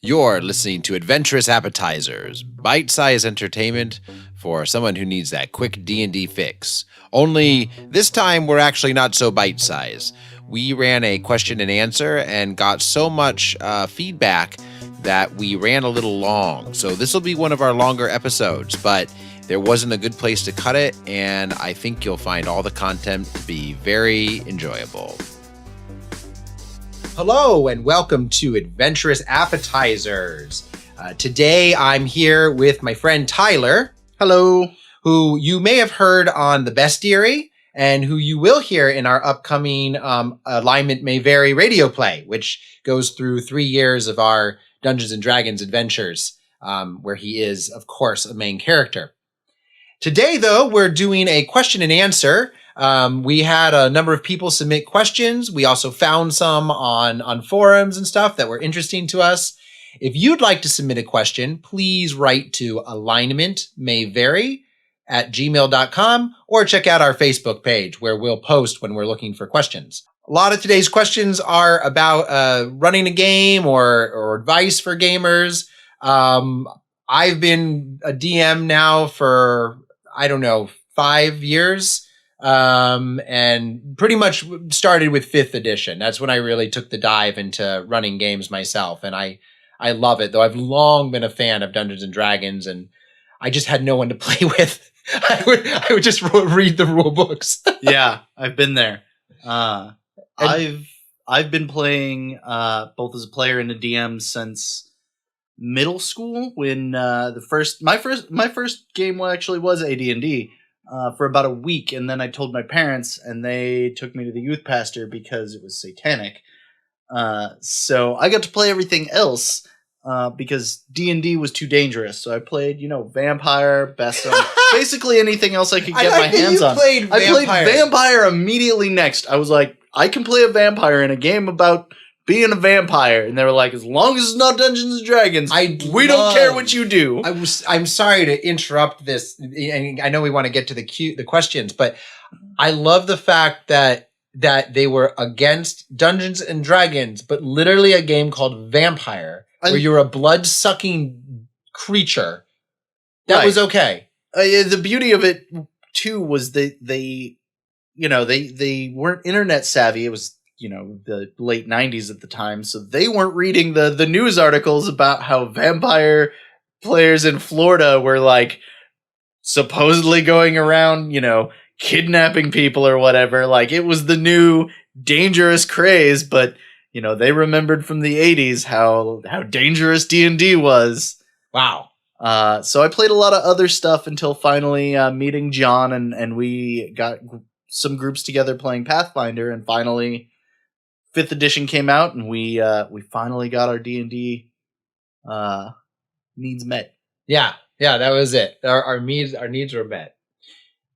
You're listening to Adventurous Appetizers, bite-sized entertainment for someone who needs that quick D&D fix. Only this time we're actually not so bite-sized. We ran a question and answer and got so much feedback that we ran a little long. So this will be one of our longer episodes, but there wasn't a good place to cut it, and I think you'll find all the content to be very enjoyable. Hello and welcome to Adventurous Appetizers. Today I'm here with my friend Tyler. Hello. Who you may have heard on the Bestiary and who you will hear in our upcoming Alignment May Vary radio play, which goes through 3 years of our Dungeons and Dragons adventures, where he is, of course, a main character. Today, though, we're doing a question and answer. We had a number of people submit questions. We also found some on forums and stuff that were interesting to us. If you'd like to submit a question, please write to alignmentmayvary@gmail.com or check out our Facebook page where we'll post when we're looking for questions. A lot of today's questions are about running a game or advice for gamers. I've been a DM now for, 5 years. And pretty much started with 5th edition. That's when I really took the dive into running games myself. And I love it, though I've long been a fan of Dungeons and Dragons, and I just had no one to play with. I would just read the rule books. Yeah, I've been there. I've been playing both as a player and a DM since middle school, when my first game actually was AD&D. For about a week, and then I told my parents, and they took me to the youth pastor because it was satanic. So I got to play everything else because D&D was too dangerous. So I played, vampire, basically anything else I could get my hands on. I played vampire immediately next. I was like, I can play a vampire in a game about being a vampire, and they were like, as long as it's not Dungeons and Dragons, we don't care what you do. I'm sorry to interrupt this. I know we want to get to the questions, but I love the fact that they were against Dungeons and Dragons, but literally a game called Vampire, where you're a blood-sucking creature. That was okay. The beauty of it too was they weren't internet savvy. It was the late 90s at the time, so they weren't reading the news articles about how vampire players in Florida were like supposedly going around, kidnapping people or whatever. Like, it was the new dangerous craze, but they remembered from the 80s how dangerous D&D was. Wow. So I played a lot of other stuff until finally meeting John, and we got some groups together playing Pathfinder, and finally 5th edition came out, and we finally got our D&D needs met. Yeah, that was it. Our needs were met.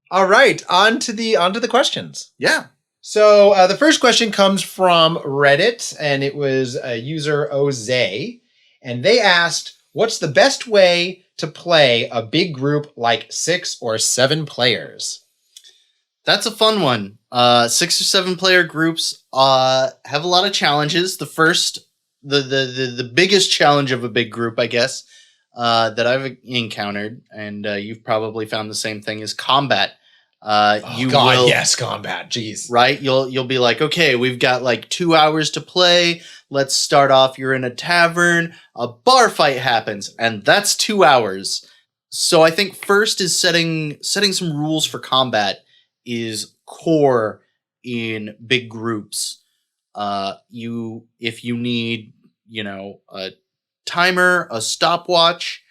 All right, on to the questions. Yeah. So the first question comes from Reddit, and it was a user Oze, and they asked, "What's the best way to play a big group like 6 or 7 players?" That's a fun one. 6 or 7 player groups have a lot of challenges. The first, the biggest challenge of a big group, I guess, that I've encountered, and you've probably found the same thing, is combat. Yes, combat. Jeez. Right? You'll be like, okay, we've got like 2 hours to play. Let's start off. You're in a tavern. A bar fight happens, and that's 2 hours. So I think first is setting some rules for combat is core in big groups. If you need, a timer, a stopwatch,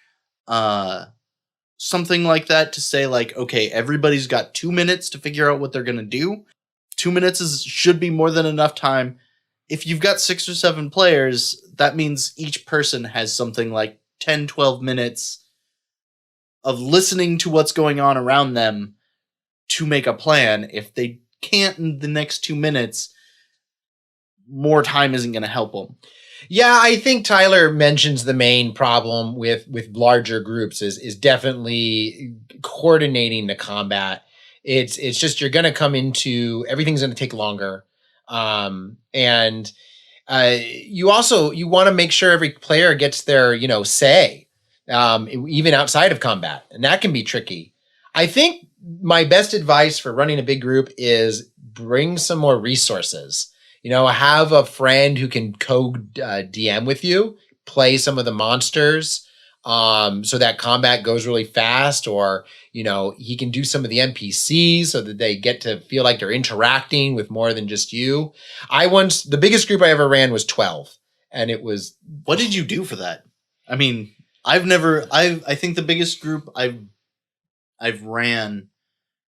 something like that to say like, okay, everybody's got 2 minutes to figure out what they're going to do. 2 minutes should be more than enough time. If you've got 6 or 7 players, that means each person has something like 10, 12 minutes of listening to what's going on around them to make a plan. If they can't in the next 2 minutes, more time isn't going to help them. Yeah, I think Tyler mentions the main problem with larger groups is definitely coordinating the combat. It's just you're going to come into everything's going to take longer, and You want to make sure every player gets their, say, even outside of combat. And that can be tricky. I think my best advice for running a big group is bring some more resources. Have a friend who can DM with you, play some of the monsters, so that combat goes really fast, or he can do some of the NPCs so that they get to feel like they're interacting with more than just you. The biggest group I ever ran was 12, and it was. What did you do for that? I mean, I think the biggest group I've ran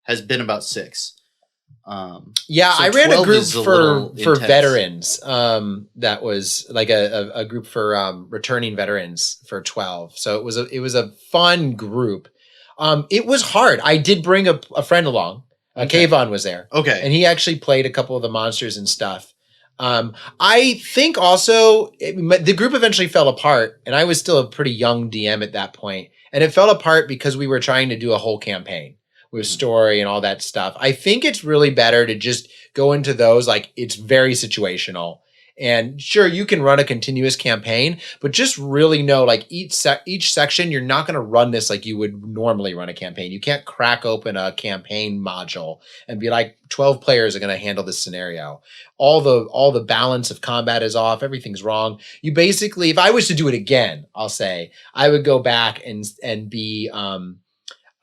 has been about 6. I ran a group for veterans. That was like a group for returning veterans for 12. So it was a fun group. It was hard. I did bring a friend along. Okay. Kayvon was there. Okay. And he actually played a couple of the monsters and stuff. I think also the group eventually fell apart, and I was still a pretty young DM at that point. And it fell apart because we were trying to do a whole campaign with story and all that stuff. I think it's really better to just go into those, like, it's very situational. And sure, you can run a continuous campaign, but just really know, like, each section, you're not going to run this like you would normally run a campaign. You can't crack open a campaign module and be like, 12 players are going to handle this scenario. All the balance of combat is off. Everything's wrong. You basically, if I was to do it again, I'll say I would go back and be,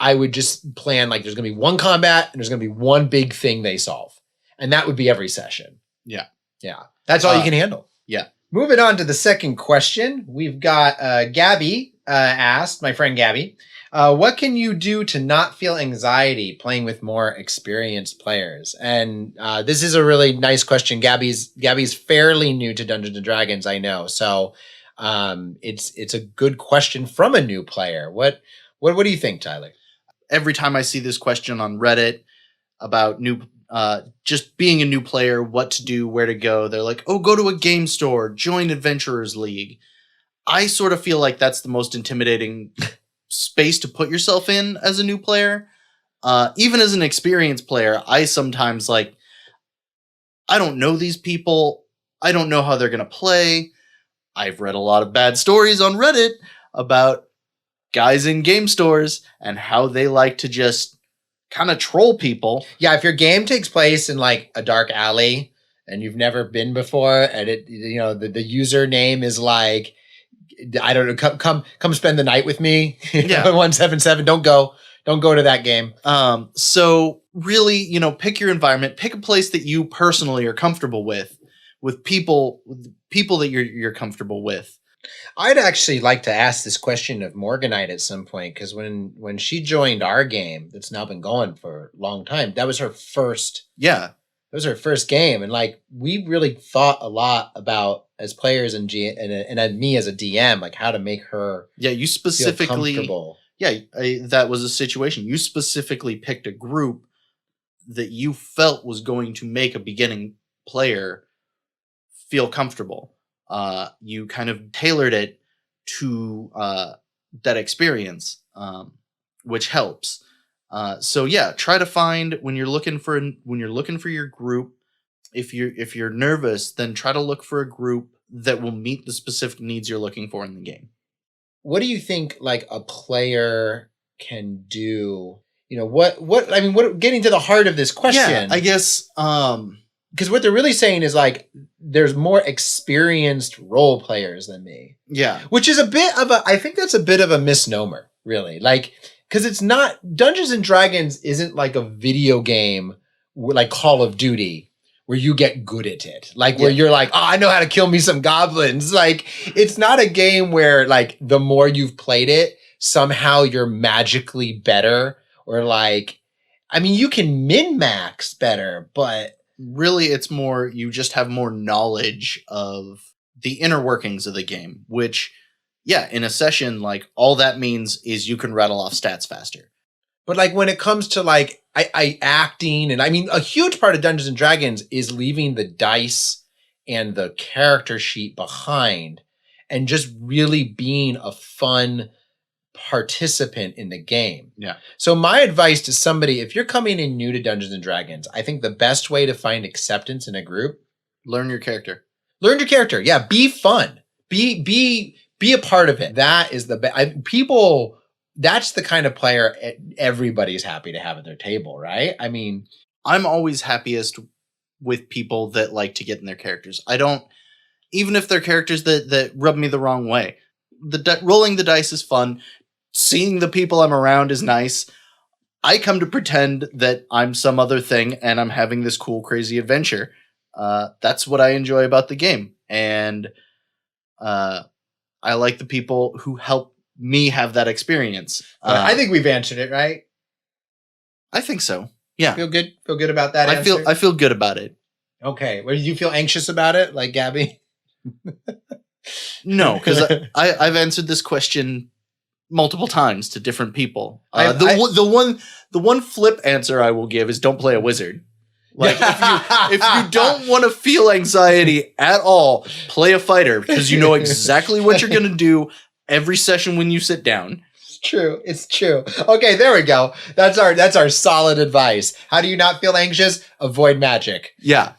I would just plan, like, there's going to be one combat and there's going to be one big thing they solve. And that would be every session. Yeah. Yeah. That's all you can handle. Yeah. Moving on to the second question. We've got Gabby asked, my friend Gabby, what can you do to not feel anxiety playing with more experienced players? And this is a really nice question. Gabby's fairly new to Dungeons and Dragons, I know. So it's a good question from a new player. What do you think, Tyler? Every time I see this question on Reddit about just being a new player, what to do, where to go, they're like, oh, go to a game store, join Adventurers League. I sort of feel like that's the most intimidating space to put yourself in as a new player. Even as an experienced player, I sometimes I don't know these people. I don't know how they're going to play. I've read a lot of bad stories on Reddit about guys in game stores and how they like to just kind of troll people. Yeah, if your game takes place in like a dark alley and you've never been before, and the username is like, I don't know, come spend the night with me. Yeah. 177. Don't go to that game. So really, pick your environment, pick a place that you personally are comfortable with people that you're comfortable with. I'd actually like to ask this question of Morganite at some point, because when she joined our game, that's now been going for a long time, that was her first. Yeah. It was her first game, and like we really thought a lot about, as players and me as a DM, like how to make her. Yeah, you specifically. Feel comfortable. Yeah, that was a situation. You specifically picked a group that you felt was going to make a beginning player feel comfortable. You kind of tailored it to that experience, which helps. So yeah, try to find when you're looking for your group. If you're nervous, then try to look for a group that will meet the specific needs you're looking for in the game. What do you think, like, a player can do? What getting to the heart of this question? Yeah, I guess. Because what they're really saying is, like, there's more experienced role players than me. Yeah. Which is I think that's a bit of a misnomer, really. Like, because it's not, Dungeons and Dragons isn't like a video game like Call of Duty where you get good at it. Like, where you're like, oh, I know how to kill me some goblins. Like, it's not a game where, like, the more you've played it, somehow you're magically better. Or, like, I mean, you can min-max better, but really, it's more, you just have more knowledge of the inner workings of the game, which, yeah, in a session, like, all that means is you can rattle off stats faster. But, like, when it comes to, like, I acting, and I mean, a huge part of Dungeons and Dragons is leaving the dice and the character sheet behind and just really being a fun participant in the game. Yeah. So my advice to somebody, if you're coming in new to Dungeons and Dragons, I think the best way to find acceptance in a group, learn your character. Learn your character. Yeah, be fun. Be a part of it. That is the people. That's the kind of player everybody's happy to have at their table, right? I mean, I'm always happiest with people that like to get in their characters. I don't, even if they're characters that rub me the wrong way. Rolling the dice is fun. Seeing the people I'm around is nice. I come to pretend that I'm some other thing and I'm having this cool, crazy adventure. That's what I enjoy about the game. And I like the people who help me have that experience. I think we've answered it, right? I think so. Yeah. Feel good about that answer? I feel good about it. Okay. Well, do you feel anxious about it, like Gabby? No, because I've answered this question multiple times to different people. The one flip answer I will give is don't play a wizard. Like if you don't want to feel anxiety at all, play a fighter because you know exactly what you're going to do every session when you sit down. It's true. Okay, there we go. That's our solid advice. How do you not feel anxious? Avoid magic. Yeah.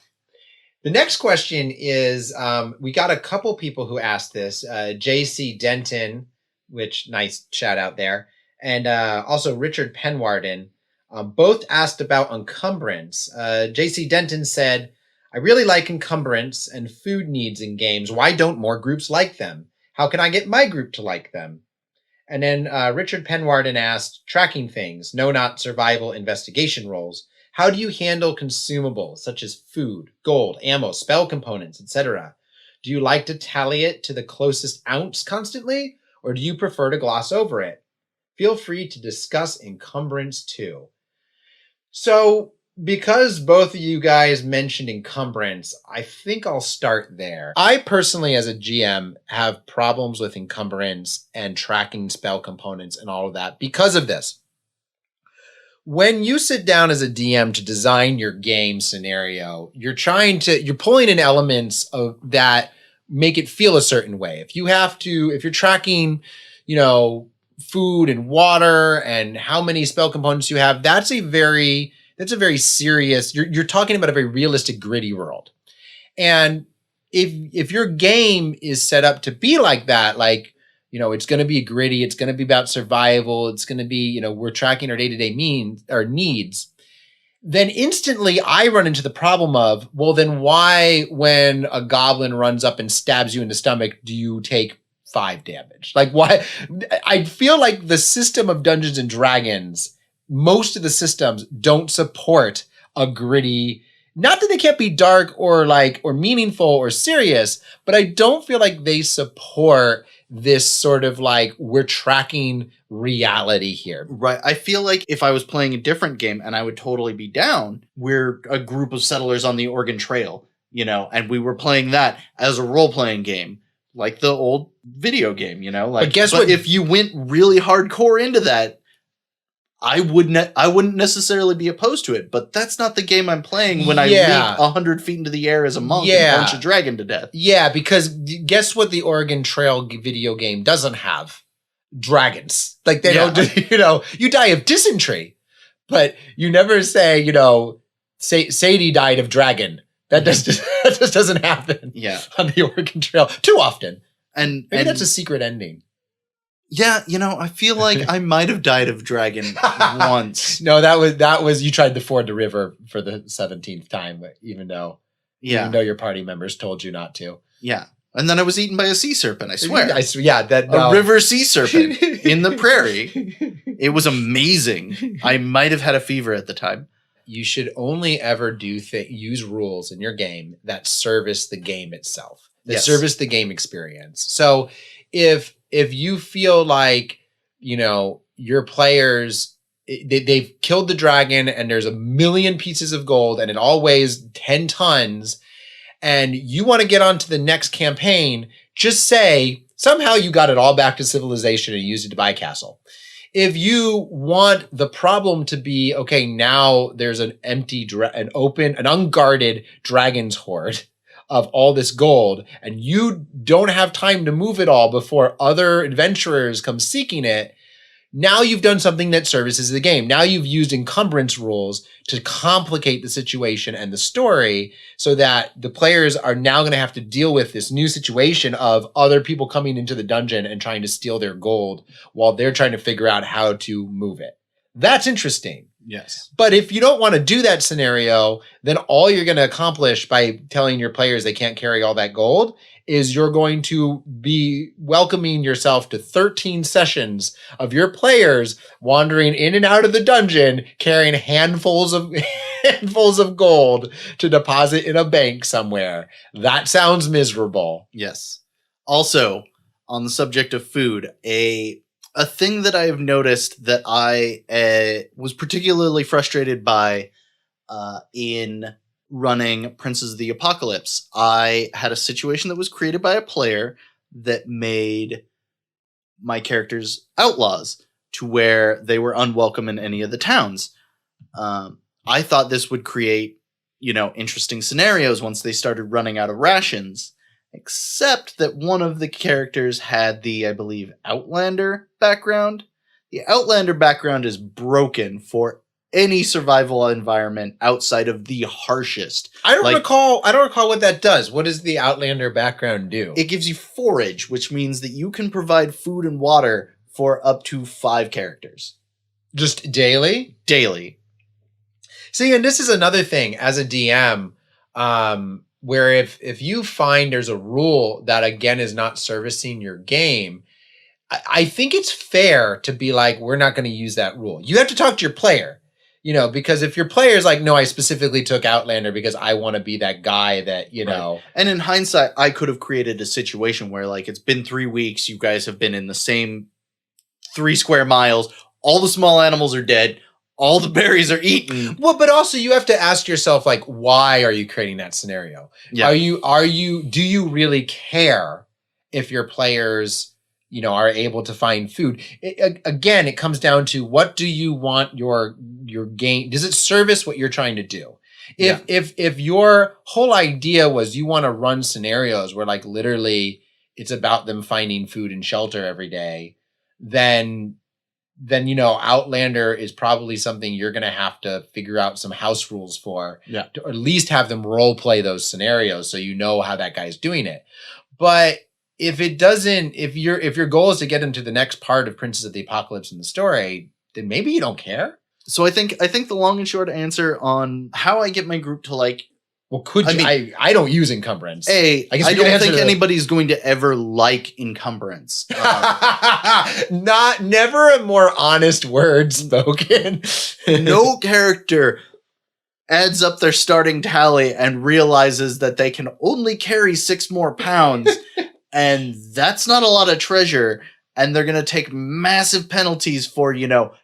The next question is, we got a couple people who asked this. JC Denton, which nice shout out there, and also Richard Penwarden. Both asked about encumbrance. JC Denton said, I really like encumbrance and food needs in games. Why don't more groups like them? How can I get my group to like them? And then Richard Penwarden asked, tracking things, no, not survival investigation roles. How do you handle consumables such as food, gold, ammo, spell components, etc.? Do you like to tally it to the closest ounce constantly, or do you prefer to gloss over it? Feel free to discuss encumbrance too. So, because both of you guys mentioned encumbrance, I think I'll start there. I personally, as a GM, have problems with encumbrance and tracking spell components and all of that because of this. When you sit down as a DM to design your game scenario, you're pulling in elements of that make it feel a certain way. If you're tracking, food and water and how many spell components you have, that's a very serious, you're talking about a very realistic, gritty world. And if your game is set up to be like that, it's going to be gritty, it's going to be about survival, it's going to be, we're tracking our day-to-day needs, then instantly I run into the problem of, well, then why, when a goblin runs up and stabs you in the stomach, do you take 5 damage? Like, why? I feel like the system of Dungeons and Dragons, most of the systems don't support a gritty, not that they can't be dark or meaningful or serious, but I don't feel like they support this sort of we're tracking reality here. Right. I feel like if I was playing a different game, and I would totally be down, we're a group of settlers on the Oregon Trail, and we were playing that as a role-playing game, like the old video game, But guess what? If you went really hardcore into that, I wouldn't necessarily be opposed to it, but that's not the game I'm playing when I leap 100 feet into the air as a monk and punch a dragon to death. Yeah, because guess what the Oregon Trail video game doesn't have? Dragons. They don't, you die of dysentery, but you never say, Sadie died of dragon. That just doesn't happen on the Oregon Trail too often. And maybe that's a secret ending. Yeah, I feel like I might have died of dragon once. No, that was you tried to ford the river for the 17th time, even though your party members told you not to. Yeah. And then I was eaten by a sea serpent, I swear. A river sea serpent in the prairie. It was amazing. I might have had a fever at the time. You should only ever use rules in your game that service the game itself, that service the game experience. So if you feel like, your players, they've killed the dragon and there's 1 million pieces of gold and it all weighs 10 tons and you want to get on to the next campaign, just say somehow you got it all back to civilization and used it to buy a castle. If you want the problem to be, okay, now there's an unguarded dragon's hoard of all this gold, and you don't have time to move it all before other adventurers come seeking it, Now you've done something that services the game. Now you've used encumbrance rules to complicate the situation and the story so that the players are now going to have to deal with this new situation of other people coming into the dungeon and trying to steal their gold while they're trying to figure out how to move it. That's interesting. Yes. But if you don't want to do that scenario, then all you're going to accomplish by telling your players they can't carry all that gold is you're going to be welcoming yourself to 13 sessions of your players wandering in and out of the dungeon, carrying handfuls of gold to deposit in a bank somewhere. That sounds miserable. Yes. Also, on the subject of food, a thing that I have noticed that I was particularly frustrated by in running Princes of the Apocalypse. I had a situation that was created by a player that made my characters outlaws to where they were unwelcome in any of the towns. I thought this would create, interesting scenarios once they started running out of rations, except that one of the characters had the, I believe, Outlander background. The Outlander background is broken for any survival environment outside of the harshest. I don't recall what that does. What does the Outlander background do? It gives you forage, which means that you can provide food and water for up to 5 characters. Just daily? Daily. See, and this is another thing as a DM, where if you find there's a rule that, again, is not servicing your game, I think it's fair to be like, we're not going to use that rule. You have to talk to your player. Because if your player is like, no, I specifically took Outlander because I want to be that guy that, Right. And in hindsight, I could have created a situation where, like, it's been 3 weeks. You guys have been in the same 3 square miles. All the small animals are dead. All the berries are eaten. Well, but also you have to ask yourself, like, why are you creating that scenario? Yeah. Do you really care if your players are able to find food? Again, it comes down to, what do you want your game? Does it service what you're trying to do? If your whole idea was you want to run scenarios where, like, literally it's about them finding food and shelter every day, then Outlander is probably something you're going to have to figure out some house rules for, to at least have them role play those scenarios so you know how that guy's doing it. But if it doesn't, if your goal is to get into the next part of Princes of the Apocalypse in the story, then maybe you don't care. So I think the long and short answer on how I get my group to, like, well, I don't use encumbrance. I don't think anybody's going to ever like encumbrance. Never a more honest word spoken. No character adds up their starting tally and realizes that they can only carry 6 more pounds. And that's not a lot of treasure. And they're going to take massive penalties for,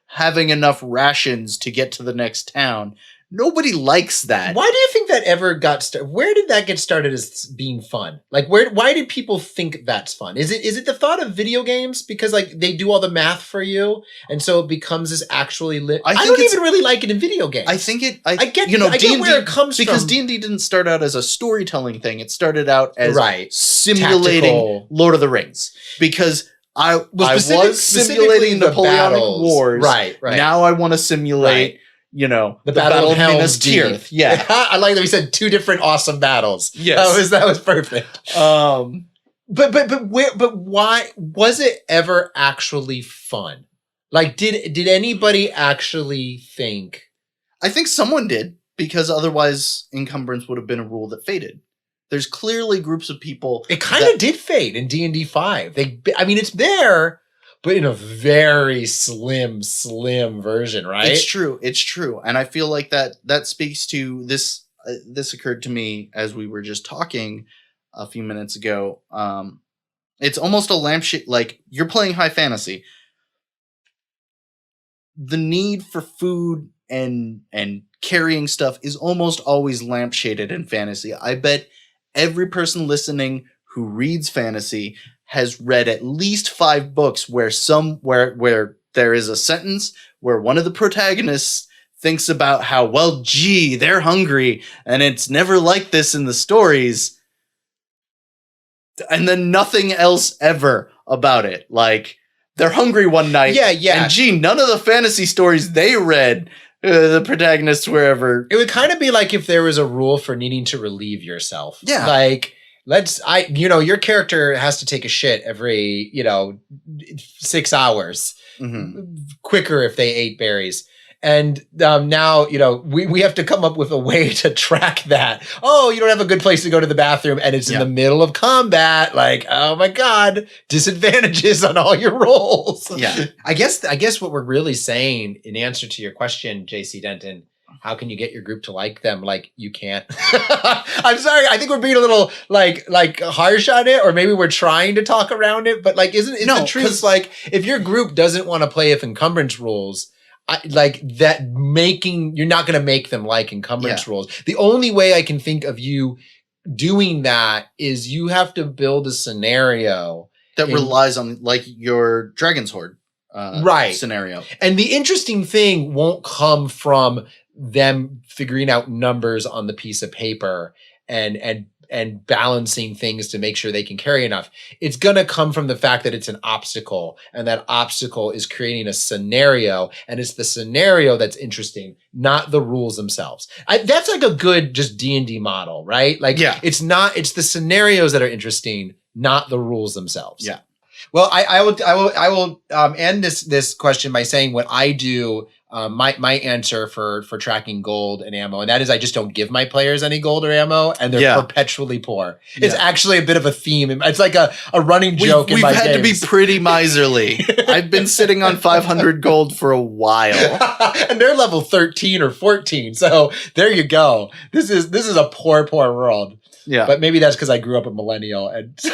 having enough rations to get to the next town. Nobody likes that. Why do you think that ever got started? Where did that get started as being fun? Like, why did people think that's fun? Is it the thought of video games? Because, like, they do all the math for you, and so it becomes this actually lit. I don't even really like it in video games. I think it. I get where it comes from. Because D&D didn't start out as a storytelling thing. It started out as simulating tactical Lord of the Rings. Because I was simulating Napoleonic Wars. Right. Now I want to simulate. The Battle of Minas Tirith. Yeah. I like that we said 2 different awesome battles. Yes. That was perfect. But why was it ever actually fun? Like, did anybody actually think? I think someone did, because otherwise encumbrance would have been a rule that faded. There's clearly groups of people. It kind of did fade in D&D 5. It's there, but in a very slim version, right? It's true. And I feel like that speaks to this. This occurred to me as we were just talking a few minutes ago. It's almost a lampshade, like, you're playing high fantasy. The need for food and carrying stuff is almost always lampshaded in fantasy. I bet every person listening who reads fantasy has read at least 5 books where there is a sentence where one of the protagonists thinks about how, well, gee, they're hungry, and it's never like this in the stories, and then nothing else ever about it. Like, they're hungry one night. Yeah. And gee, none of the fantasy stories they read, the protagonists were ever. It would kind of be like if there was a rule for needing to relieve yourself. Yeah. Like, your character has to take a shit every, 6 hours. Mm-hmm. Quicker if they ate berries. And now, we have to come up with a way to track that. Oh, you don't have a good place to go to the bathroom and it's in the middle of combat. Like, oh my God, disadvantages on all your rolls. Yeah. I guess what we're really saying in answer to your question, JC Denton, how can you get your group to like them? Like, you can't. I'm sorry. I think we're being a little like harsh on it, or maybe we're trying to talk around it. But like, isn't the truth like if your group doesn't want to play with encumbrance rules, you're not going to make them like encumbrance rules. The only way I can think of you doing that is you have to build a scenario that relies on like your Dragon's Horde scenario. And the interesting thing won't come from them figuring out numbers on the piece of paper and balancing things to make sure they can carry enough. It's going to come from the fact that it's an obstacle, and that obstacle is creating a scenario, and it's the scenario that's interesting, not the rules themselves. That's like a good just D&D model, right? Like, it's the scenarios that are interesting, not the rules themselves. Yeah. Well, I will end this question by saying what I do. My answer for tracking gold and ammo, and that is I just don't give my players any gold or ammo, and they're perpetually poor. It's actually a bit of a theme. It's like a running joke in my games. We've had to be pretty miserly. I've been sitting on 500 gold for a while. And they're level 13 or 14, so there you go. This is a poor world. Yeah. But maybe that's because I grew up a millennial. And so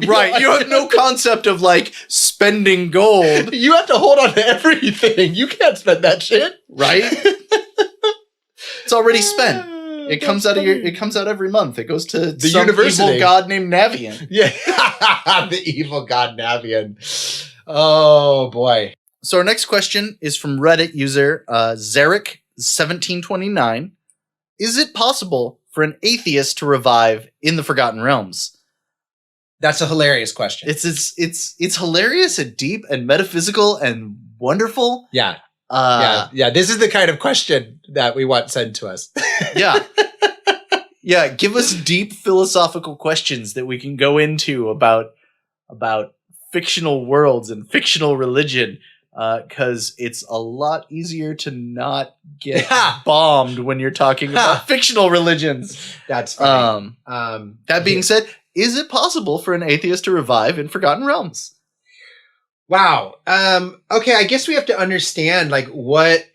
you have no concept of like spending gold. You have to hold on to everything. You can't spend that shit. Right? It's already spent. It comes out every month. It goes to the some university. Evil god named Navian. Yeah. The evil god Navian. Oh boy. So our next question is from Reddit user Zarek1729. Is it possible for an atheist to revive in the Forgotten Realms? That's a hilarious question. It's hilarious and deep and metaphysical and wonderful. Yeah. This is the kind of question that we want sent to us. Yeah. Yeah. Give us deep philosophical questions that we can go into about fictional worlds and fictional religion. Because it's a lot easier to not get bombed when you're talking about fictional religions. That's funny. That being said, is it possible for an atheist to revive in Forgotten Realms? Wow. Okay, I guess we have to understand like what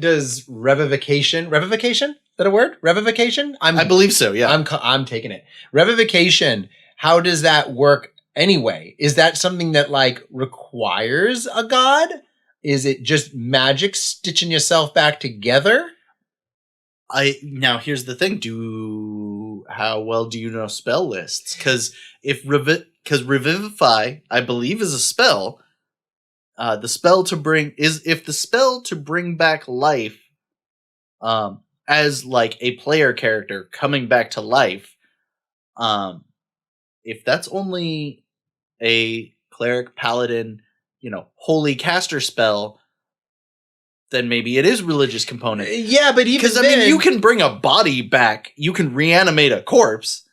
does revivification? Is that a word? Revivification? I believe so. Yeah, I'm taking it. Revivification. How does that work? Anyway, is that something that like requires a god? Is it just magic stitching yourself back together? Now here's the thing. How well do you know spell lists? Because revivify, I believe, is a spell. If the spell to bring back life, as like a player character coming back to life, if that's only a cleric, paladin, holy caster spell, then maybe it is religious component. Yeah, but even because I mean, you can bring a body back, you can reanimate a corpse.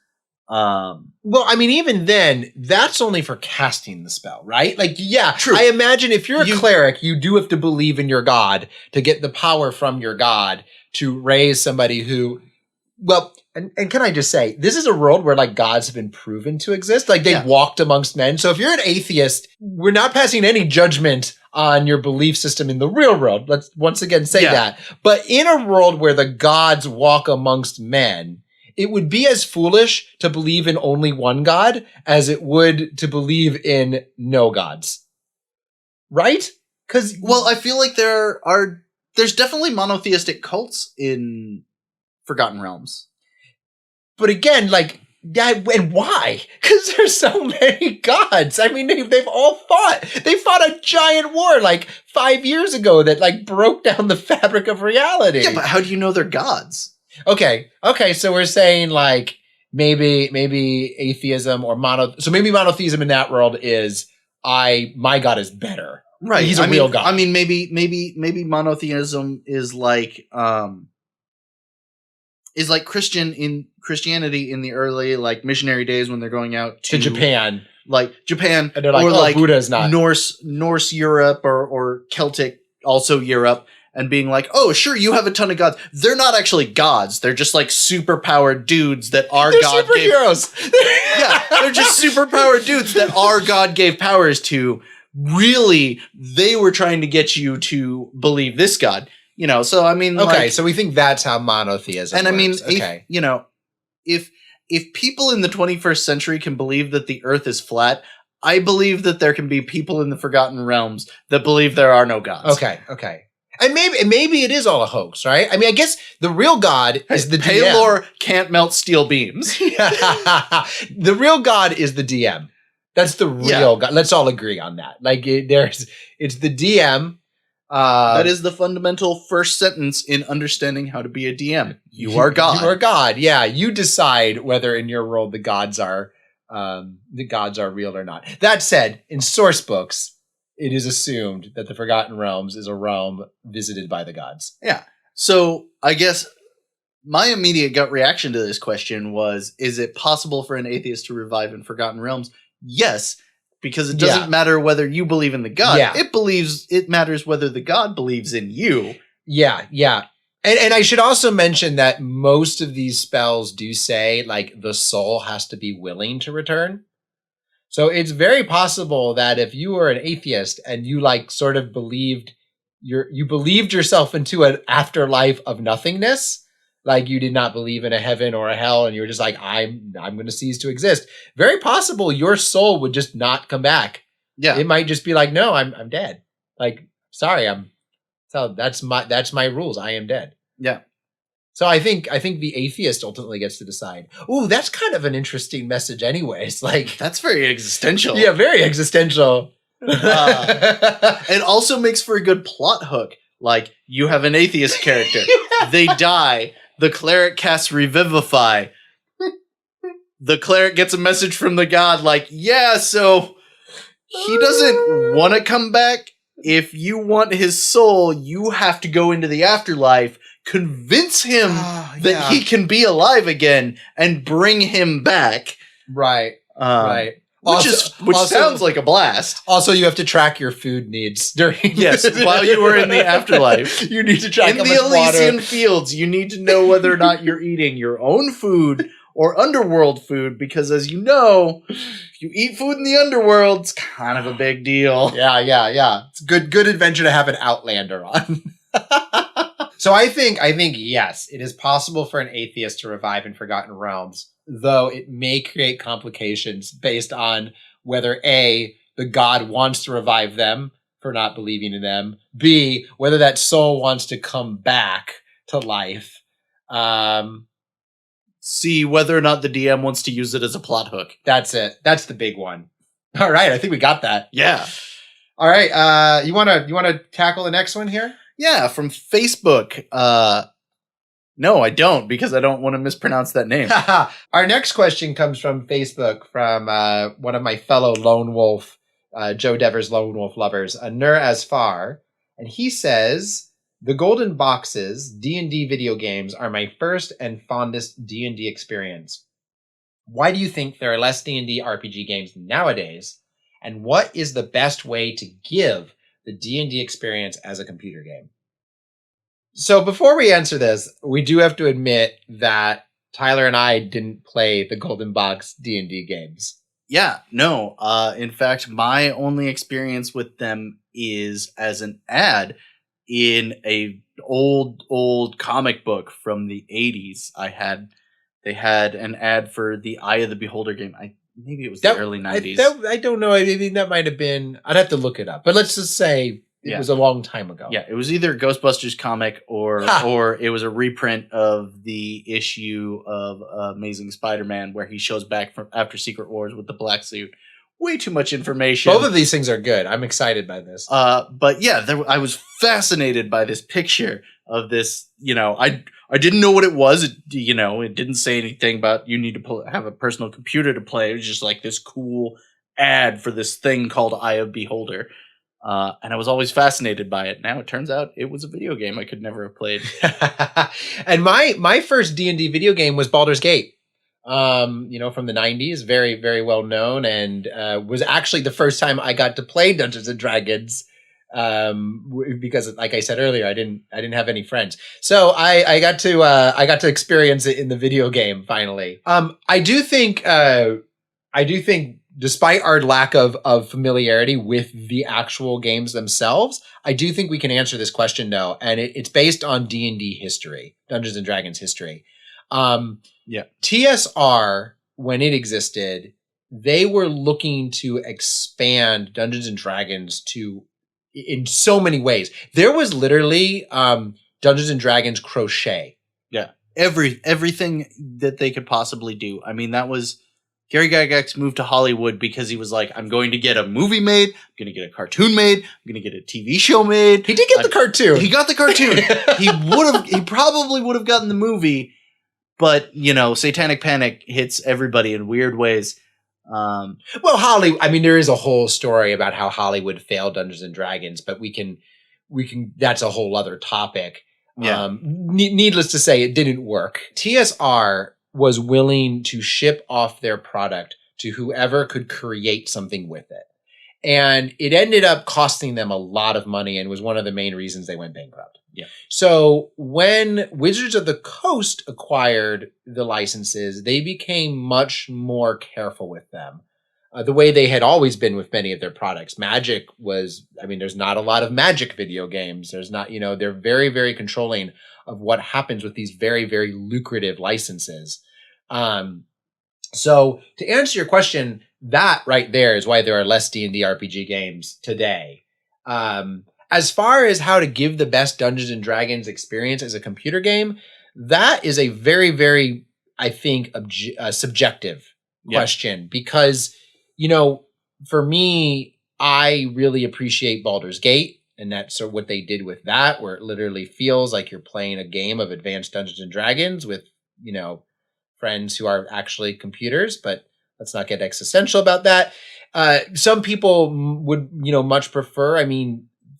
Well, I mean, even then, that's only for casting the spell, right? Like, yeah, true. I imagine if you're a cleric, you do have to believe in your god to get the power from your god to raise somebody who, well. And can I just say, this is a world where like gods have been proven to exist. Like they've walked amongst men. So if you're an atheist, we're not passing any judgment on your belief system in the real world. Let's once again say that. But in a world where the gods walk amongst men, it would be as foolish to believe in only one god as it would to believe in no gods. Right? Because, well, I feel like there's definitely monotheistic cults in Forgotten Realms. But again, like, and why? Because there's so many gods. I mean, they've all fought. They fought a giant war like 5 years ago that like broke down the fabric of reality. Yeah, but how do you know they're gods? Okay. So we're saying like maybe atheism or maybe monotheism in that world is my God is better. Right. He's a real God. I mean, maybe monotheism is like Christianity in the early like missionary days when they're going out to Japan. Like Japan, and they're like, or like Buddha is not. Norse Europe or Celtic, also Europe, and being like, oh, sure, you have a ton of gods. They're not actually gods. They're just like superpowered dudes that our God superheroes. Yeah, they're just superpowered dudes that our God gave powers to. Really, they were trying to get you to believe this God. You know, so I mean, okay, so we think that's how monotheism and works. I mean, okay. If people in the 21st century can believe that the earth is flat, I believe that there can be people in the Forgotten Realms that believe there are no gods. Okay. And maybe it is all a hoax, right? I mean, I guess the real God is the DM. Paylor can't melt steel beams. The real God is the DM. That's the real God. Let's all agree on that. Like it's the DM. That is the fundamental first sentence in understanding how to be a DM. You are God. You are God. Yeah, you decide whether in your world the gods are real or not. That said, in source books, it is assumed that the Forgotten Realms is a realm visited by the gods. Yeah. So I guess my immediate gut reaction to this question was: is it possible for an atheist to revive in Forgotten Realms? Yes. Because it doesn't matter whether you believe in the God. Yeah. It matters whether the God believes in you. Yeah. And I should also mention that most of these spells do say, like, the soul has to be willing to return. So it's very possible that if you were an atheist and you, like, sort of believed yourself into an afterlife of nothingness, like you did not believe in a heaven or a hell, and you were just like, I'm going to cease to exist. Very possible your soul would just not come back. Yeah, it might just be like, no, I'm dead. Like, sorry, that's my rules. I am dead. Yeah. So I think the atheist ultimately gets to decide. Ooh, that's kind of an interesting message, anyways. Like, that's very existential. Yeah, very existential. It also makes for a good plot hook. Like, you have an atheist character. They die. The cleric casts Revivify. The cleric gets a message from the god like, yeah, so he doesn't want to come back. If you want his soul, you have to go into the afterlife, convince him that he can be alive again, and bring him back. Right. Right. Which sounds like a blast. Also, you have to track your food needs during while you were in the afterlife. You need to track in the Elysian fields. You need to know whether or not you're eating your own food or underworld food, because as you know, if you eat food in the underworld, it's kind of a big deal. Yeah. It's a good adventure to have an Outlander on. So I think yes, it is possible for an atheist to revive in Forgotten Realms, though it may create complications based on whether A, the god wants to revive them for not believing in them, B, whether that soul wants to come back to life, C, whether or not the DM wants to use it as a plot hook. That's it. That's the big one. All right, I think we got that. Yeah. All right, you want to tackle the next one here? Yeah, from Facebook. No, I don't, because I don't want to mispronounce that name. Our next question comes from Facebook from one of my fellow Lone Wolf, Joe Devers Lone Wolf lovers, Nur Asfar. And he says, the Golden Boxes D&D video games are my first and fondest D&D experience. Why do you think there are less D&D RPG games nowadays? And what is the best way to give the D&D experience as a computer game? So before we answer this, we do have to admit that Tyler and I didn't play the Golden Box D&D games. Yeah, no. In fact, my only experience with them is as an ad in a old comic book from the 80s. They had an ad for the Eye of the Beholder game. Maybe it was the early 90s. I don't know. I mean, that might have been... I'd have to look it up. But let's just say it was a long time ago. Yeah, it was either Ghostbusters comic or it was a reprint of the issue of Amazing Spider-Man where he shows back from after Secret Wars with the black suit. Way too much information. Both of these things are good. I'm excited by this. But yeah, I was fascinated by this picture of this. You know, I didn't know what it was. It didn't say anything about you need to have a personal computer to play. It was just like this cool ad for this thing called Eye of Beholder. And I was always fascinated by it. Now it turns out it was a video game I could never have played. And my first D&D video game was Baldur's Gate. From the 90s, very, very well known, and was actually the first time I got to play Dungeons and Dragons. Because, like I said earlier, I didn't have any friends, so I got to experience it in the video game finally. I do think despite our lack of familiarity with the actual games themselves, I do think we can answer this question though, and it's based on D&D history, Dungeons and Dragons history. TSR, when it existed, they were looking to expand Dungeons and Dragons in so many ways. There was literally Dungeons and Dragons crochet. Yeah, everything that they could possibly do. I mean, that was Gary Gygax moved to Hollywood because he was like, I'm going to get a movie made, I'm going to get a cartoon made, I'm going to get a TV show made. He did get the cartoon. He got the cartoon. He probably would have gotten the movie, but Satanic Panic hits everybody in weird ways. There is a whole story about how Hollywood failed Dungeons and Dragons, but we can that's a whole other topic. Yeah. Needless to say, it didn't work. TSR was willing to ship off their product to whoever could create something with it. And it ended up costing them a lot of money and was one of the main reasons they went bankrupt. Yeah. So when Wizards of the Coast acquired the licenses, they became much more careful with them. The way they had always been with many of their products. Magic there's not a lot of Magic video games. There's not, they're very, very controlling of what happens with these very, very lucrative licenses. So to answer your question, that right there is why there are less D&D RPG games today. As far as how to give the best Dungeons and Dragons experience as a computer game, that is a very, very, I think, subjective question because, for me, I really appreciate Baldur's Gate, and that's sort of what they did with that, where it literally feels like you're playing a game of Advanced Dungeons and Dragons with, friends who are actually computers, but let's not get existential about that. Some people would, much prefer,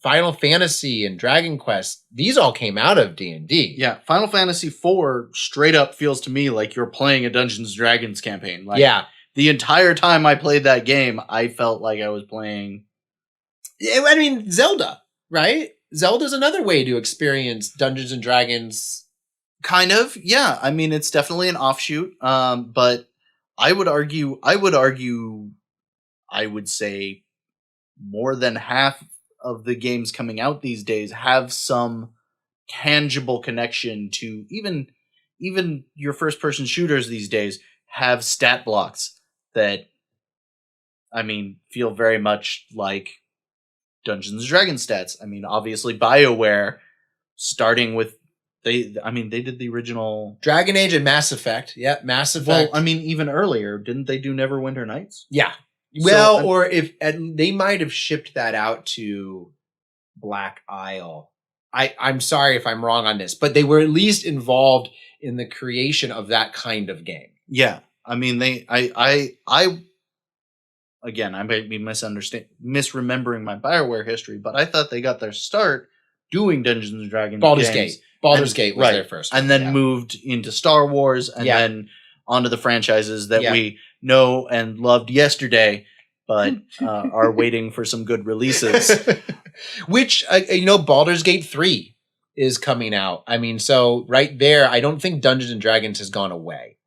Final Fantasy and Dragon Quest, these all came out of D&D. Yeah, Final Fantasy IV straight up feels to me like you're playing a Dungeons and Dragons campaign. The entire time I played that game, I felt like I was playing... Zelda, right? Zelda's another way to experience Dungeons and Dragons. Kind of, yeah. It's definitely an offshoot, but I would say more than half of the games coming out these days have some tangible connection to even your first person shooters these days have stat blocks that feel very much like Dungeons and Dragons stats. Obviously BioWare, starting with they did the original Dragon Age and Mass Effect. Yeah, Mass Effect. Well, even earlier, didn't they do Neverwinter Nights? Yeah. Well, or if they might have shipped that out to Black Isle. I'm sorry if I'm wrong on this, but they were at least involved in the creation of that kind of game. Yeah. I might be misremembering my BioWare history, but I thought they got their start doing Dungeons and Dragons Baldur's games. Gate. Baldur's Gate was their first one, and then moved into Star Wars, and then onto the franchises that we know and loved yesterday, but are waiting for some good releases. Which, Baldur's Gate 3 is coming out. So right there, I don't think Dungeons and Dragons has gone away.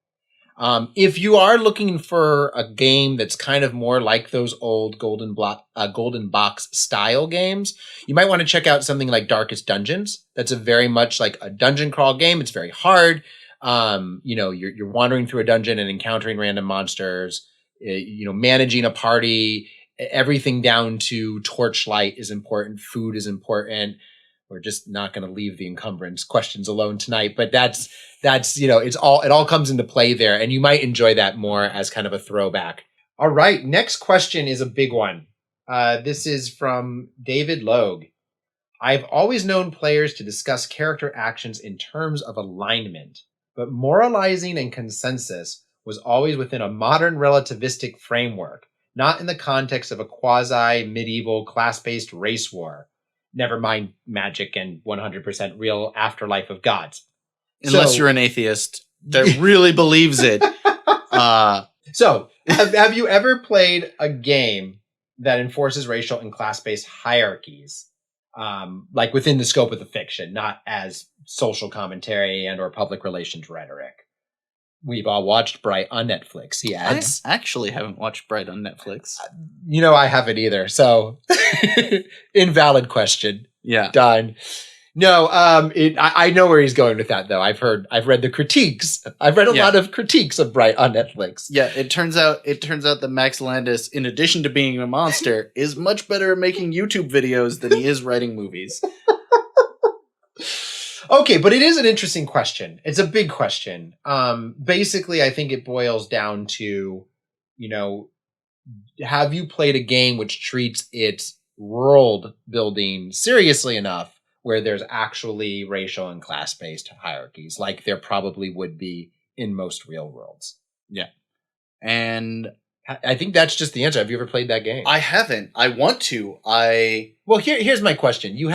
If you are looking for a game that's kind of more like those old Golden Box style games, you might want to check out something like Darkest Dungeons. That's a very much like a dungeon crawl game. It's very hard. You're wandering through a dungeon and encountering random monsters, managing a party, everything down to torchlight is important. Food is important. We're just not going to leave the encumbrance questions alone tonight, but that's it all comes into play there, and you might enjoy that more as kind of a throwback. All right, next question is a big one. This is from David Logue. I've always known players to discuss character actions in terms of alignment, but moralizing and consensus was always within a modern relativistic framework. not in the context of a quasi-medieval class-based race war. Never mind magic and 100% real afterlife of gods. Unless you're an atheist that really believes it. So, have you ever played a game that enforces racial and class-based hierarchies, like within the scope of the fiction, not as social commentary and or public relations rhetoric? We've all watched Bright on Netflix. He adds. I actually haven't watched Bright on Netflix. I haven't either. So, invalid question. Yeah. Done. No, I know where he's going with that, though. I've read the critiques. I've read a lot of critiques of Bright on Netflix. Yeah, it turns out that Max Landis, in addition to being a monster, is much better at making YouTube videos than he is writing movies. Okay, but it is an interesting question. It's a big question. Basically, I think it boils down to, have you played a game which treats its world building seriously enough where there's actually racial and class-based hierarchies, like there probably would be in most real worlds. Yeah. And I think that's just the answer. Have you ever played that game? I haven't. I want to. Well, here's my question. You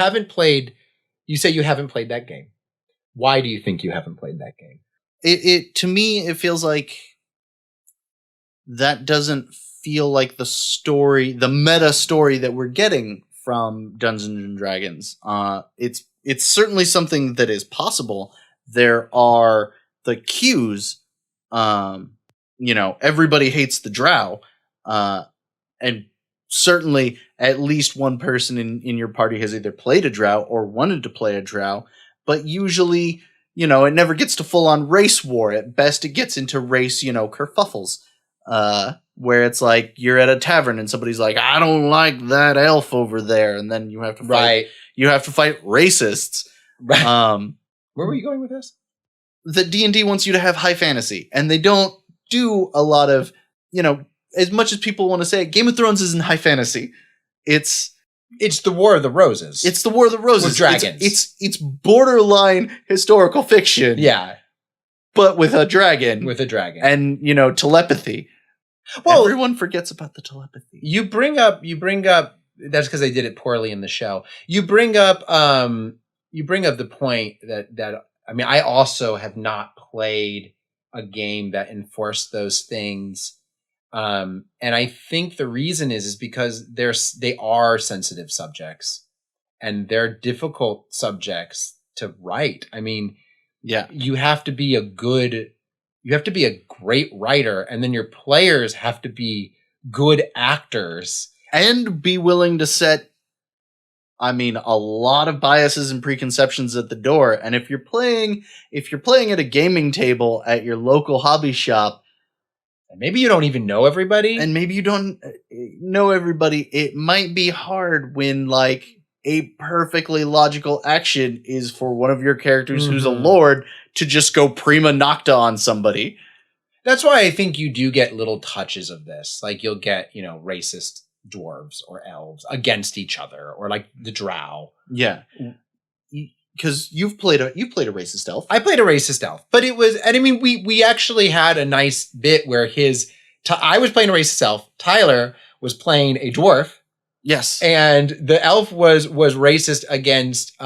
say you haven't played that game. Why do you think you haven't played that game? It to me, it feels like that doesn't feel like the meta story that we're getting from Dungeons and Dragons. It's certainly something that is possible. There are the cues. Everybody hates the drow, and certainly at least one person in your party has either played a drow or wanted to play a drow. But usually, it never gets to full on race war. At best, it gets into race, kerfuffles. Where it's like you're at a tavern and somebody's like, I don't like that elf over there, and then you have to fight. Right. You have to fight racists. Right. Where were you going with this? The D&D wants you to have high fantasy, and they don't do a lot of, as much as people want to say, Game of Thrones isn't high fantasy. It's the War of the Roses. It's the War of the Roses. With dragons. It's borderline historical fiction. Yeah. But with a dragon. And, telepathy. Well, everyone forgets about the telepathy. You bring up that's because they did it poorly in the show. You bring up the point that I also have not played a game that enforced those things. And I think the reason is because they are sensitive subjects and they're difficult subjects to write. Yeah, you have to be a great writer, and then your players have to be good actors and be willing to set, a lot of biases and preconceptions at the door. And if you're playing at a gaming table at your local hobby shop, and maybe you don't even know everybody, it might be hard when a perfectly logical action is for one of your characters who's a lord to just go prima nocta on somebody. That's why I think you do get little touches of this. Like you'll get, racist dwarves or elves against each other, or like the drow. Yeah. Because you've played a racist elf. I played a racist elf, but it was, and we actually had a nice bit where I was playing a racist elf. Tyler was playing a dwarf. Yes. And the elf was racist against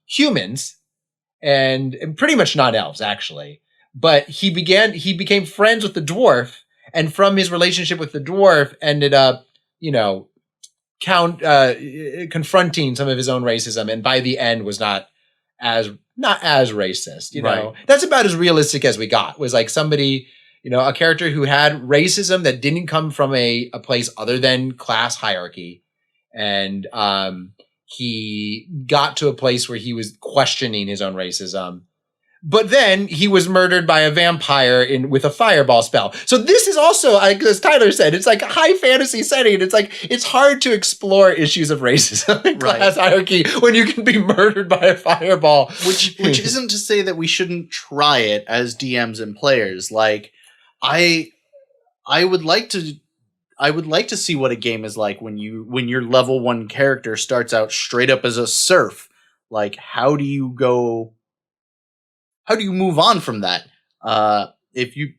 humans and pretty much not elves, actually. But he became friends with the dwarf, and from his relationship with the dwarf ended up, confronting some of his own racism, and by the end was not as racist, Right. That's about as realistic as we got. Was like somebody, a character who had racism that didn't come from a place other than class hierarchy. And he got to a place where he was questioning his own racism. But then he was murdered by a vampire with a fireball spell. So this is also, as Tyler said, it's like a high fantasy setting. It's like, it's hard to explore issues of racism and class hierarchy when you can be murdered by a fireball. Which isn't to say that we shouldn't try it as DMs and players. Like, I would like to see what a game is like when your level 1 character starts out straight up as a serf. Like, how do you move on from that? If you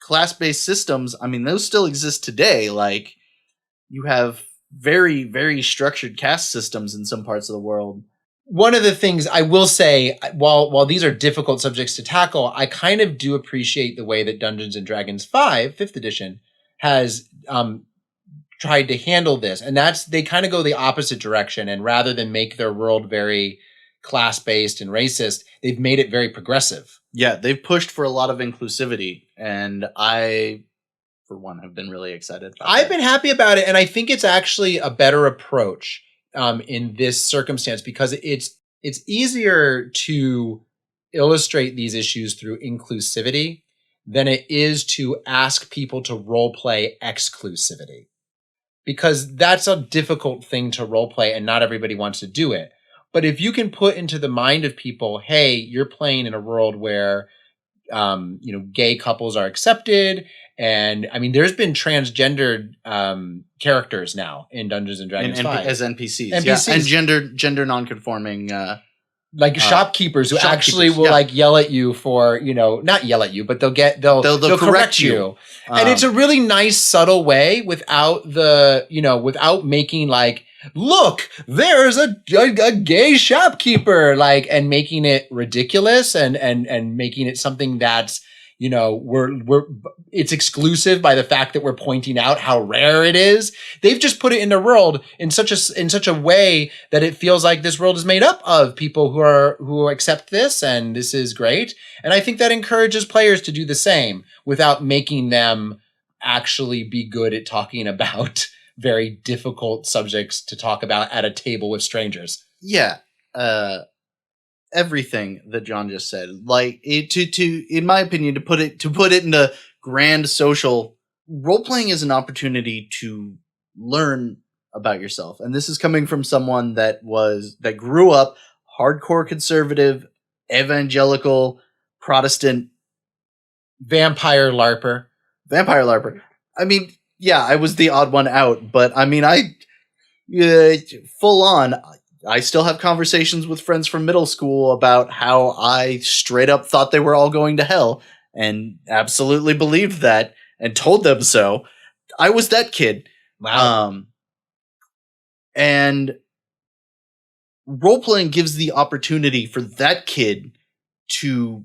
class-based systems, I mean, those still exist today. Like, you have very, very structured caste systems in some parts of the world. One of the things I will say, while these are difficult subjects to tackle, I kind of do appreciate the way that Dungeons and Dragons 5, 5th edition, has tried to handle this. And that's, they kind of go the opposite direction. And rather than make their world very class-based and racist, they've made it very progressive. Yeah, they've pushed for a lot of inclusivity. And I, for one, have been really excited about I've been happy about it. And I think it's actually a better approach in this circumstance, because it's easier to illustrate these issues through inclusivity than it is to ask people to role play exclusivity, because that's a difficult thing to role play and not everybody wants to do it. But if you can put into the mind of people, hey, you're playing in a world where gay couples are accepted. And I mean, there's been transgendered characters now in Dungeons and Dragons 5. As NPCs. Yeah. And gender non-conforming. Shopkeepers who actually will like yell at you for, not yell at you, but they'll correct you. And it's a really nice, subtle way without without making like, look, there's a gay shopkeeper, like, and making it ridiculous and making it something that's, it's exclusive by the fact that we're pointing out how rare it is. They've just put it in the world in such a way that it feels like this world is made up of people who accept this, and this is great. And I think that encourages players to do the same without making them actually be good at talking about very difficult subjects to talk about at a table with strangers. Yeah. Everything that John just said, like in my opinion, to put it in a grand social, role playing is an opportunity to learn about yourself. And this is coming from someone that grew up hardcore conservative, evangelical, Protestant, vampire LARPer. I mean, yeah, I was the odd one out, but I mean, full on. I still have conversations with friends from middle school about how I straight up thought they were all going to hell and absolutely believed that and told them so. I was that kid. Wow. And role-playing gives the opportunity for that kid to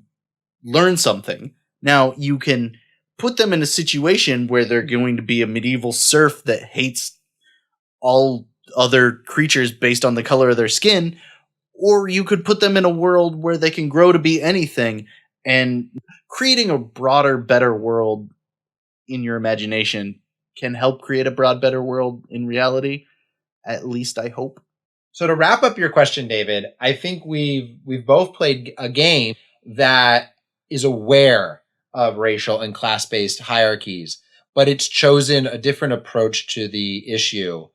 learn something. Now, you can put them in a situation where they're going to be a medieval serf that hates all other creatures based on the color of their skin, or you could put them in a world where they can grow to be anything, and creating a broader, better world in your imagination can help create a broad, better world in reality. At least I hope. So to wrap up your question, David, I think we've both played a game that is aware of racial and class-based hierarchies, but it's chosen a different approach to the issue.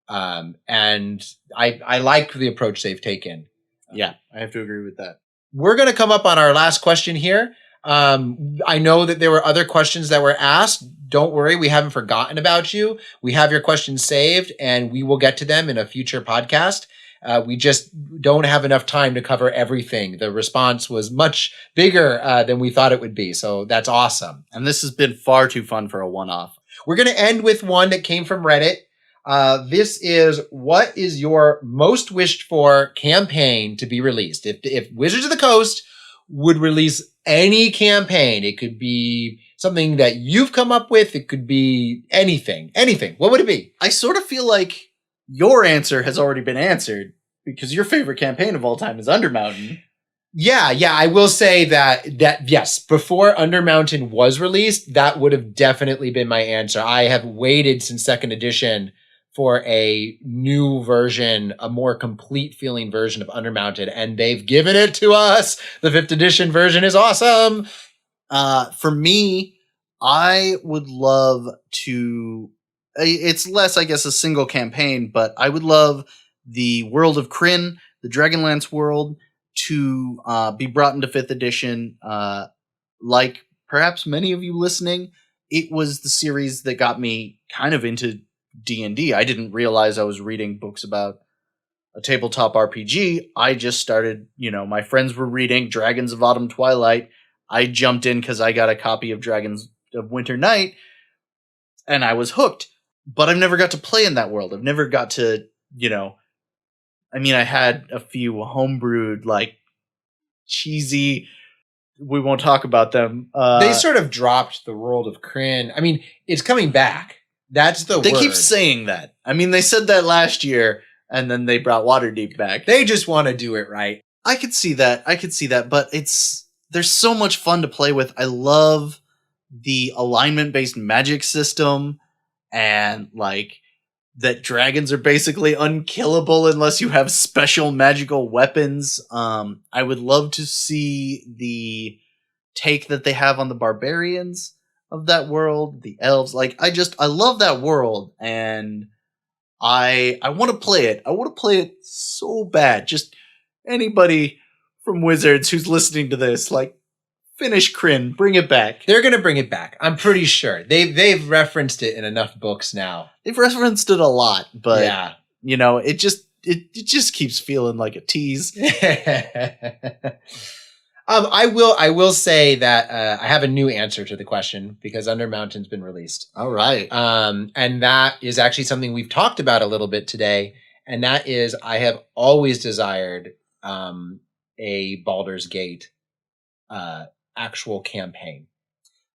And I like the approach they've taken. Yeah, I have to agree with that. We're going to come up on our last question here. I know that there were other questions that were asked. Don't worry, we haven't forgotten about you. We have your questions saved, and we will get to them in a future podcast. We just don't have enough time to cover everything. The response was much bigger than we thought it would be, so that's awesome. And this has been far too fun for a one-off. We're going to end with one that came from Reddit. This is, what is your most wished for campaign to be released? If Wizards of the Coast would release any campaign, it could be something that you've come up with. It could be anything. What would it be? I sort of feel like your answer has already been answered because your favorite campaign of all time is Undermountain. Yeah. I will say that yes, before Undermountain was released, that would have definitely been my answer. I have waited since 2nd edition for a new version, a more complete feeling version of Undermounted, and they've given it to us. The 5th edition version is awesome. For me, I would love to, it's less, I guess, a single campaign, but I would love the world of Krynn, the Dragonlance world, to be brought into 5th edition. Like perhaps many of you listening, it was the series that got me kind of into D&D. I didn't realize I was reading books about a tabletop RPG. I just started, my friends were reading Dragons of Autumn Twilight. I jumped in because I got a copy of of Winter Night, and I was hooked. But I've never got to play in that world. I've never got to, I mean, I had a few homebrewed, like, cheesy. We won't talk about them. They sort of dropped the world of Kryn. I mean, it's coming back. That's the word. They keep saying that. I mean, they said that last year, and then they brought Waterdeep back. They just want to do it right. I could see that. But there's so much fun to play with. I love the alignment-based magic system, and like that dragons are basically unkillable unless you have special magical weapons. I would love to see the take that they have on the barbarians of that world, the elves. Like, I love that world, and I want to play it. I want to play it so bad. Just anybody from Wizards who's listening to this, like, finish Kryn, bring it back. They're going to bring it back. I'm pretty sure. They've referenced it in enough books now. They've referenced it a lot, but yeah. It just keeps feeling like a tease. I will say that I have a new answer to the question because Under Mountain's been released. All right. And that is actually something we've talked about a little bit today. And that is, I have always desired a Baldur's Gate actual campaign.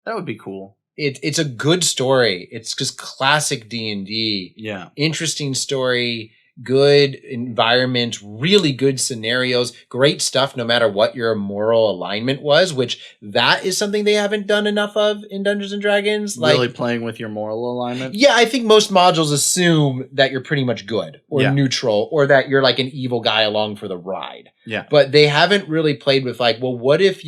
That would be cool. It's a good story. It's just classic D&D. Yeah. Interesting story, good environment, really good scenarios, great stuff no matter what your moral alignment was, which that is something they haven't done enough of in Dungeons & Dragons. Really playing with your moral alignment? Yeah, I think most modules assume that you're pretty much good or neutral, or that you're like an evil guy along for the ride. Yeah. But they haven't really played with like, well, what if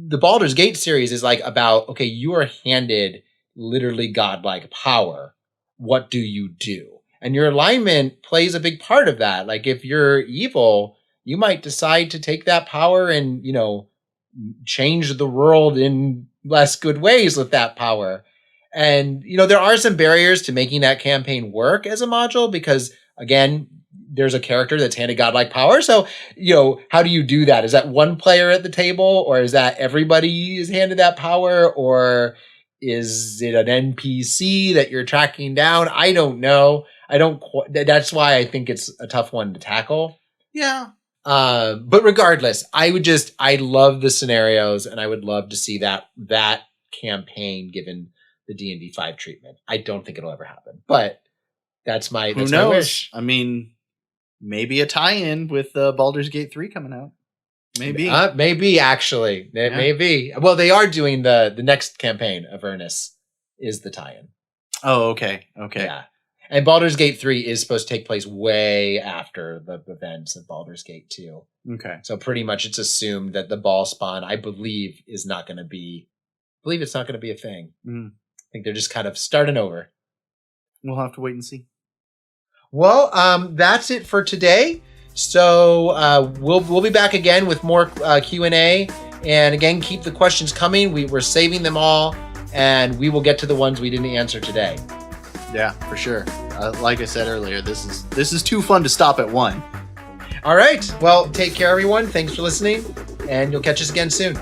the Baldur's Gate series is like about, okay, you are handed literally godlike power. What do you do? And your alignment plays a big part of that. Like if you're evil, you might decide to take that power and, change the world in less good ways with that power. And, there are some barriers to making that campaign work as a module because, again, there's a character that's handed godlike power. So, how do you do that? Is that one player at the table, or is that everybody is handed that power, or is it an NPC that you're tracking down? I don't know. That's why I think it's a tough one to tackle. Yeah. But regardless, I love the scenarios, and I would love to see that campaign given the D&D 5 treatment. I don't think it'll ever happen, but that's my wish. I mean, maybe a tie-in with Baldur's Gate 3 coming out. Maybe. Maybe, actually. Maybe. Well, they are doing the next campaign, Avernus, is the tie-in. Oh, okay. Yeah. And Baldur's Gate 3 is supposed to take place way after the events of Baldur's Gate 2. Okay. So pretty much it's assumed that the ball spawn, I believe, it's not going to be a thing. Mm. I think they're just kind of starting over. We'll have to wait and see. Well, that's it for today. So we'll be back again with more Q&A. And again, keep the questions coming. We're saving them all, and we will get to the ones we didn't answer today. Yeah, for sure. Like I said earlier, this is too fun to stop at one. All right. Well, take care, everyone. Thanks for listening, and you'll catch us again soon.